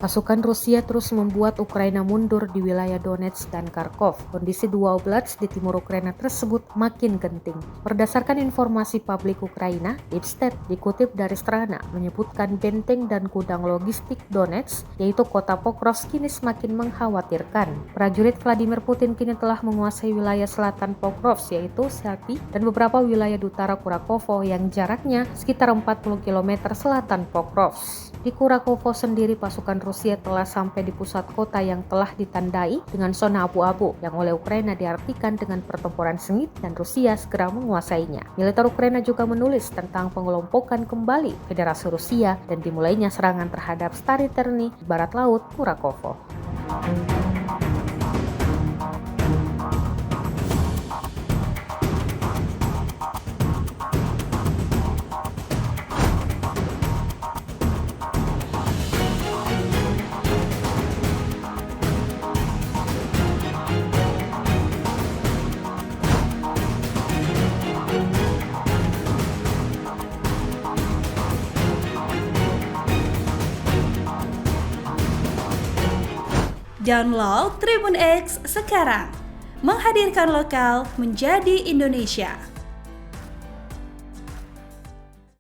Pasukan Rusia terus membuat Ukraina mundur di wilayah Donetsk dan Kharkov. Kondisi dua oblast di timur Ukraina tersebut makin genting. Berdasarkan informasi publik Ukraina, Ipsted dikutip dari Strana menyebutkan benteng dan gudang logistik Donetsk, yaitu kota Pokrovsk, kini semakin mengkhawatirkan. Prajurit Vladimir Putin kini telah menguasai wilayah selatan Pokrovsk, yaitu Selpi, dan beberapa wilayah di utara Kurakovo yang jaraknya sekitar 40 km selatan Pokrovsk. Di Kurakovo sendiri, pasukan Rusia telah sampai di pusat kota yang telah ditandai dengan zona abu-abu yang oleh Ukraina diartikan dengan pertempuran sengit dan Rusia segera menguasainya. Militer Ukraina juga menulis tentang pengelompokan kembali Federasi Rusia dan dimulainya serangan terhadap Stary Terny di barat laut Kurakovo. Download Tribun X sekarang, menghadirkan lokal menjadi Indonesia.